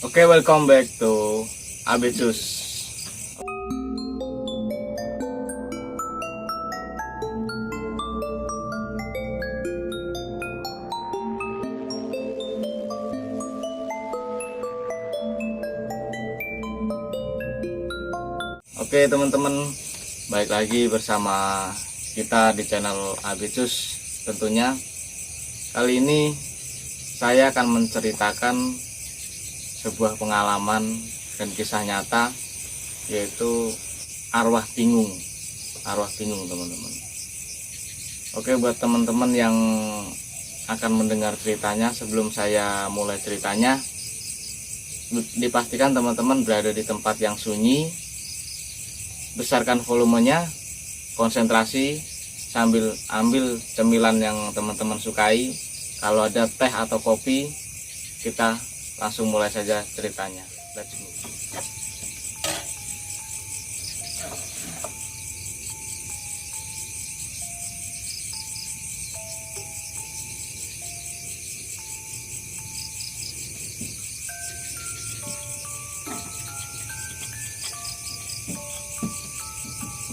Oke, welcome back to Abecus. Oke teman-teman, balik lagi bersama kita di channel Abecus. Tentunya kali ini saya akan menceritakan sebuah pengalaman dan kisah nyata, yaitu arwah bingung teman-teman. Oke, buat teman-teman yang akan mendengar ceritanya, sebelum saya mulai ceritanya, dipastikan teman-teman berada di tempat yang sunyi, besarkan volumenya, konsentrasi, sambil ambil cemilan yang teman-teman sukai. Kalau ada teh atau kopi, kita langsung mulai saja ceritanya. Let's go.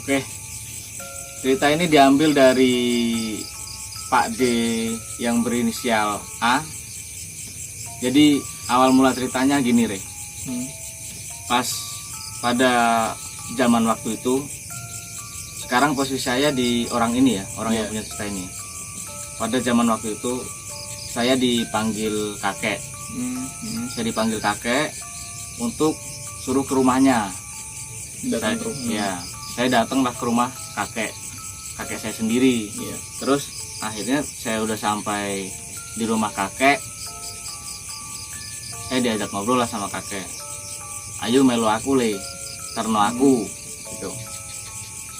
Oke, cerita ini diambil dari Pak D yang berinisial A. Jadi awal mula ceritanya gini, Re. Pas pada zaman waktu itu, sekarang posisi saya di orang ini ya, orang yang punya cerita ini. Pada zaman waktu itu saya dipanggil kakek. Saya dipanggil kakek untuk suruh ke rumahnya. Saya datanglah ke rumah kakek saya sendiri. Terus akhirnya saya udah sampai di rumah kakek, saya diajak ngobrol lah sama kakek. Ayo melu aku le, karena aku gitu.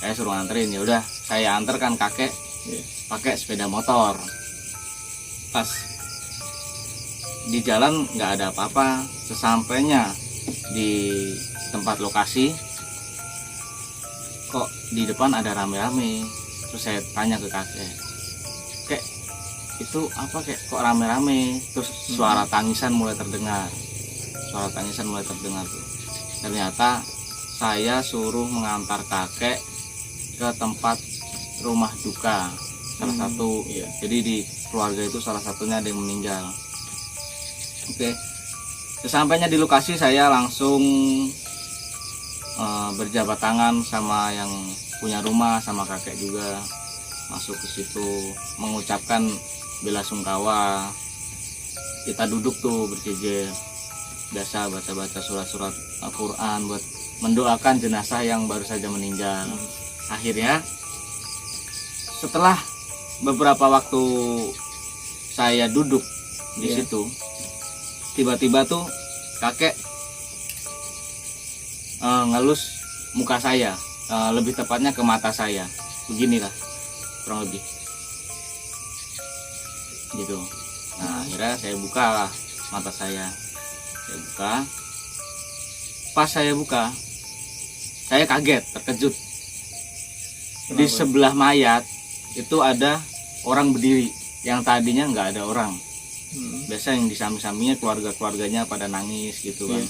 Saya suruh nganterin, ya udah saya antarkan kakek pakai sepeda motor. Pas di jalan nggak ada apa-apa, sesampainya di tempat lokasi, kok di depan ada rame-rame. Terus saya tanya ke kakek, kek itu apa kek, kok rame-rame? Terus suara tangisan mulai terdengar tuh. Ternyata saya suruh mengantar kakek ke tempat rumah duka salah satu. Jadi di keluarga itu salah satunya ada yang meninggal. Oke, sesampainya di lokasi saya langsung berjabat tangan sama yang punya rumah, sama kakek juga, masuk ke situ mengucapkan bela sungkawa. Kita duduk tuh berjejer, biasa baca-baca surat-surat Al-Quran buat mendoakan jenazah yang baru saja meninggal. Akhirnya setelah beberapa waktu saya duduk di situ, tiba-tiba tuh kakek ngelus muka saya, lebih tepatnya ke mata saya, beginilah kurang lebih gitu. Nah akhirnya saya buka lah mata saya buka. Pas saya buka, saya kaget, terkejut. Di sebelah mayat itu ada orang berdiri, yang tadinya nggak ada orang. Biasa yang di samping-sampingnya keluarganya pada nangis gitu kan.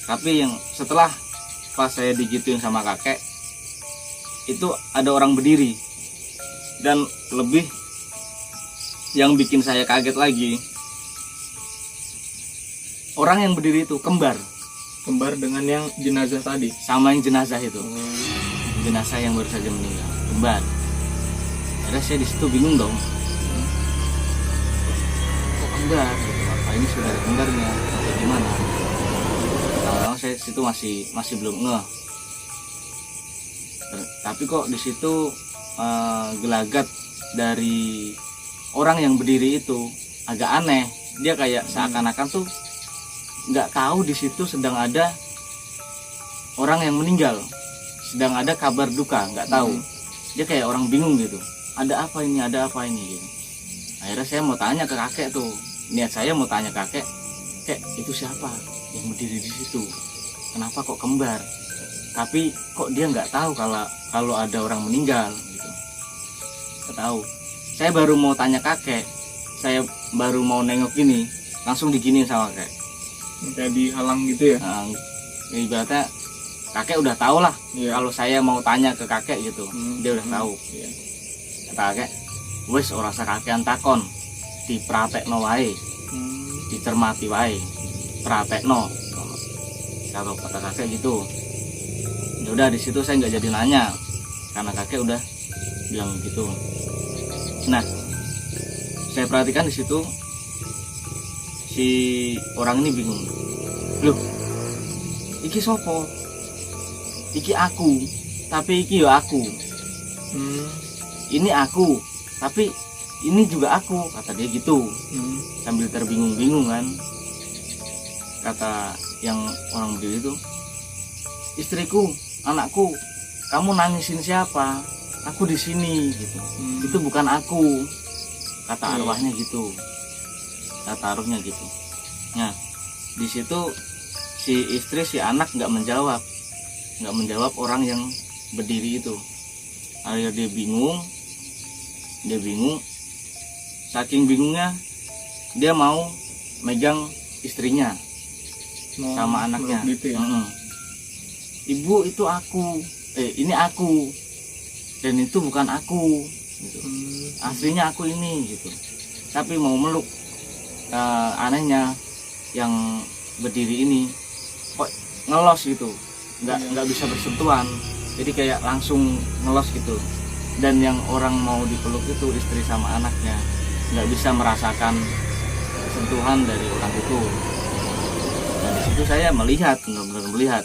Tapi yang setelah pas saya digituin sama kakek, itu ada orang berdiri. Dan lebih yang bikin saya kaget lagi, orang yang berdiri itu kembar dengan yang jenazah tadi, sama yang jenazah itu. Jenazah yang baru saja meninggal, kembar. Akhirnya saya di situ bingung dong, kok kembar gitu, apa ini saudara kembarnya atau gimana? Saya situ masih belum ngeh. Tapi kok di situ gelagat dari orang yang berdiri itu agak aneh. Dia kayak seakan-akan tuh nggak tahu di situ sedang ada orang yang meninggal, sedang ada kabar duka, nggak tahu. Dia kayak orang bingung gitu. Ada apa ini gitu. Akhirnya saya mau tanya ke kakek tuh. Niat saya mau tanya kakek, kek itu siapa yang berdiri di situ? Kenapa kok kembar? Tapi kok dia nggak tahu kalau ada orang meninggal gitu. Nggak tahu. Saya baru mau tanya kakek, saya baru mau nengok ini, langsung diginiin sama kakek. kayak dihalang gitu ya. Nah, ibaratnya kakek udah tahu lah kalau saya mau tanya ke kakek gitu. Dia udah tahu. Kata kakek, wes ora usah kakean takon, dipraktekno wae, dicermati wae, praktekno. Kalau kata kakek gitu. Ya udah, di situ saya nggak jadi nanya karena kakek udah bilang gitu. Nah, saya perhatikan di situ si orang ini bingung. Loh, iki sopo? Iki aku, tapi iki yo aku. Ini aku, tapi ini juga aku, kata dia gitu. Sambil terbingung-bingung kan. Kata yang orang berdiri itu, istriku, anakku, kamu nangisin siapa? Aku di sini gitu. Itu bukan aku, kata arwahnya gitu. Kata arwahnya gitu. Nah, di situ si istri, si anak nggak menjawab orang yang berdiri itu. Akhirnya dia bingung. Saking bingungnya dia mau megang istrinya sama anaknya. Gitu ya? Ibu, itu aku, ini aku, dan itu bukan aku gitu. Aslinya aku ini gitu. Tapi mau meluk. Anehnya yang berdiri ini kok ngelos gitu, nggak bisa bersentuhan, jadi kayak langsung ngelos gitu. Dan yang orang mau dipeluk itu istri sama anaknya nggak bisa merasakan sentuhan dari orang itu. Dan di situ saya melihat, benar-benar melihat,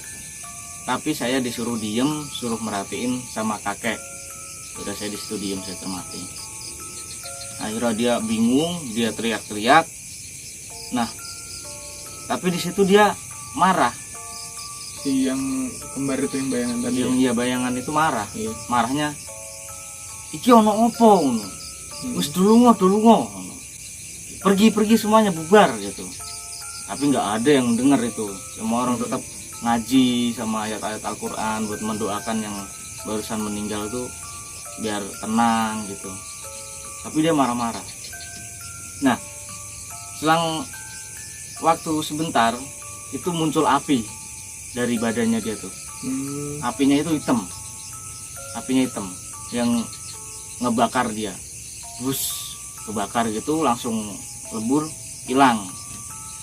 tapi saya disuruh diem, suruh merhatiin sama kakek. Udah, saya di situ diem, saya cermati. Akhirnya dia bingung, dia teriak-teriak. Nah, tapi di situ dia marah. Si yang kembar itu, yang bayangan tadi. Iya, bayangan itu marah. Marahnya, iki ono opo ngono. Wis dulungo. Pergi semuanya, bubar gitu. Tapi nggak ada yang dengar itu. Semua orang tetap ngaji sama ayat-ayat Al-Qur'an buat mendoakan yang barusan meninggal itu biar tenang gitu. Tapi dia marah-marah. Nah, selang waktu sebentar itu muncul api dari badannya dia tuh. Apinya hitam yang ngebakar dia. Terus kebakar gitu, langsung lebur, hilang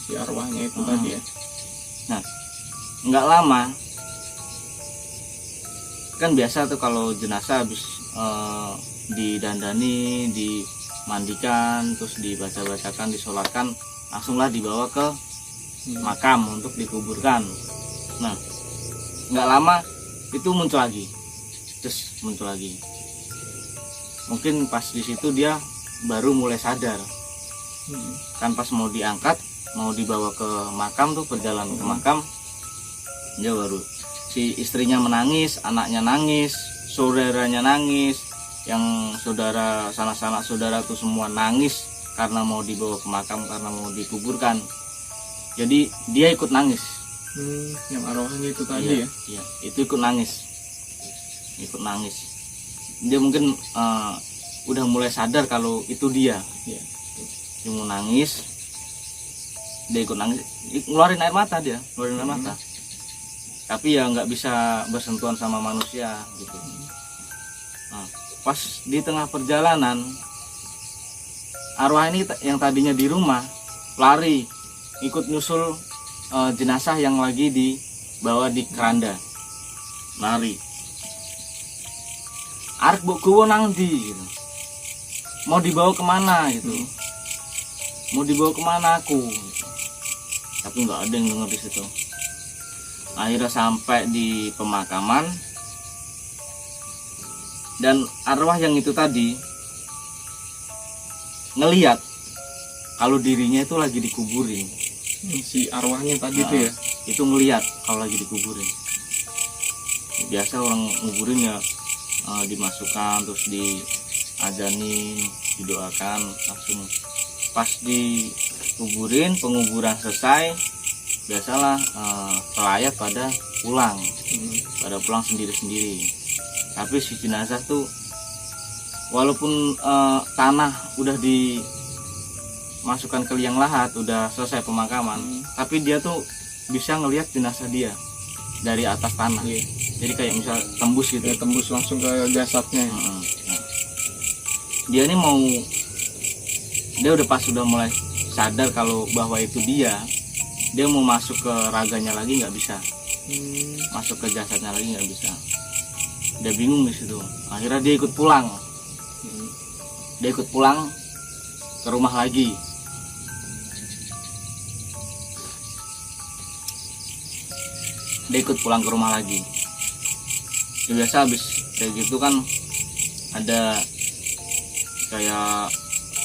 si arwahnya itu tadi ya. Nah, nggak lama kan biasa tuh kalau jenazah habis didandani, dimandikan, terus dibaca-bacakan, disolatkan, langsunglah dibawa ke makam untuk dikuburkan. Nah, nggak lama itu muncul lagi. Mungkin pas di situ dia baru mulai sadar. Kan pas mau diangkat, mau dibawa ke makam tuh, perjalanan ke makam, dia baru, si istrinya menangis, anaknya nangis, saudaranya nangis, yang saudara sanak-sanak saudara tuh semua nangis karena mau dibawa ke makam, karena mau dikuburkan. Jadi dia ikut nangis. Yang arwahnya itu tadi. Iya, itu ikut nangis. Dia mungkin udah mulai sadar kalau itu dia. Dia mau nangis, dia ikut nangis, ngeluarin air mata dia, tapi ya nggak bisa bersentuhan sama manusia gitu. Nah, pas di tengah perjalanan, arwah ini yang tadinya di rumah lari ikut nyusul jenazah yang lagi dibawa di keranda, lari. Arek mbok gowo nang ndi gitu. Mau dibawa kemana gitu. Mau dibawa kemana aku gitu. Tapi nggak ada yang dengar di situ. Akhirnya sampai di pemakaman, dan arwah yang itu tadi ngelihat kalau dirinya itu lagi dikuburin. Si arwahnya tadi itu ya? Itu ngelihat kalau lagi dikuburin. Biasa orang nguburin ya dimasukkan, terus diajanin, didoakan, langsung pas dikuburin, penguburan selesai, biasalah pelayat pada pulang sendiri-sendiri. Tapi si jenazah tuh walaupun tanah udah masukkan ke liang lahat, udah selesai pemakaman, tapi dia tuh bisa ngelihat jenazah dia dari atas tanah. Iya. Jadi kayak misal tembus gitu. Dia tembus langsung ke jasadnya. Nah, dia ini mau, dia udah pas sudah mulai sadar kalau bahwa itu dia mau masuk ke raganya lagi nggak bisa, masuk ke jasadnya lagi nggak bisa. Dia bingung di situ. Akhirnya dia ikut pulang. Dia ikut pulang ke rumah lagi. Dia ikut pulang ke rumah lagi. Ya, biasa habis kayak gitu kan ada kayak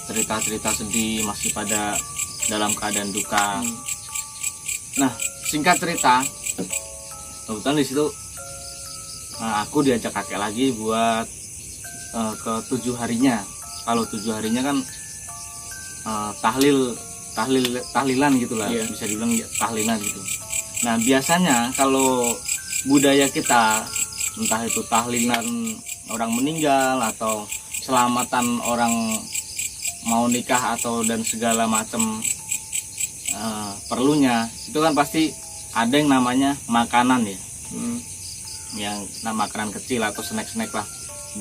cerita-cerita sedih, masih pada dalam keadaan duka. Nah, singkat cerita, kebetulan di situ aku diajak kakek lagi buat ke 7 harinya. Kalau 7 harinya kan tahlilan gitulah, bisa dibilang tahlilan gitu. Nah, biasanya kalau budaya kita, entah itu tahlilan orang meninggal atau selamatan orang mau nikah atau dan segala macam perlunya, itu kan pasti ada yang namanya makanan ya, yang makanan kecil atau snack-snack lah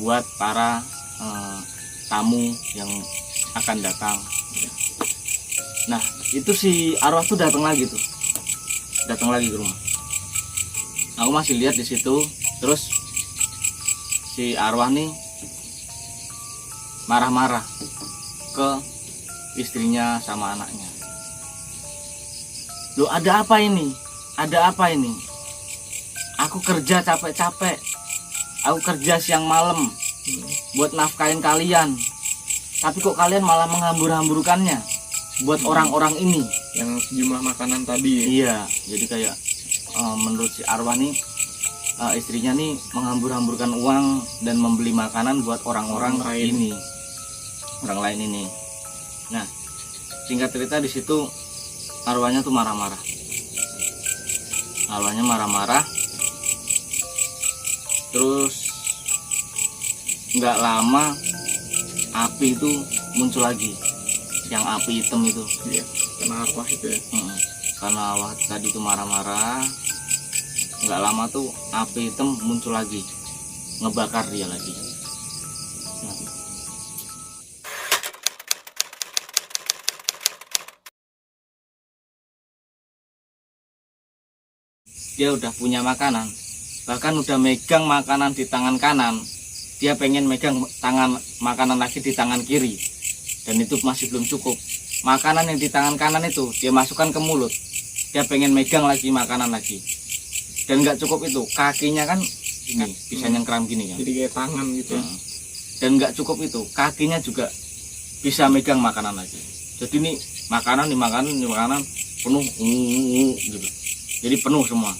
buat para tamu yang akan datang. Nah, itu si arwah tuh datang lagi ke rumah. Aku masih lihat di situ. Terus si arwah nih marah-marah ke istrinya sama anaknya. Loh, ada apa ini? Ada apa ini? Aku kerja capek-capek. Aku kerja siang malam buat nafkahin kalian. Tapi kok kalian malah menghambur-hamburkannya buat orang-orang ini. Yang sejumlah makanan tadi. Iya, jadi kayak menurut si arwah nih, istrinya nih menghambur-hamburkan uang dan membeli makanan buat orang-orang ini, orang lain ini. Nah, singkat cerita di situ arwahnya tuh marah-marah. Arwahnya marah-marah. Terus nggak lama api itu muncul lagi, yang api hitam itu. Iya, karena arwah itu ya. Karena arwah tadi tuh marah-marah. Nggak lama tuh api hitam muncul lagi, ngebakar dia lagi. Nah, dia udah punya makanan, bahkan udah megang makanan di tangan kanan, dia pengen megang makanan lagi di tangan kiri, dan itu masih belum cukup. Makanan yang di tangan kanan itu dia masukkan ke mulut, dia pengen megang lagi makanan lagi. Dan nggak cukup itu, kakinya kan ini bisa nyengkram gini kan, jadi kayak tangan gitu. Dan nggak cukup itu, kakinya juga bisa megang makanan lagi. Jadi ini makanan penuh gitu, jadi penuh semua.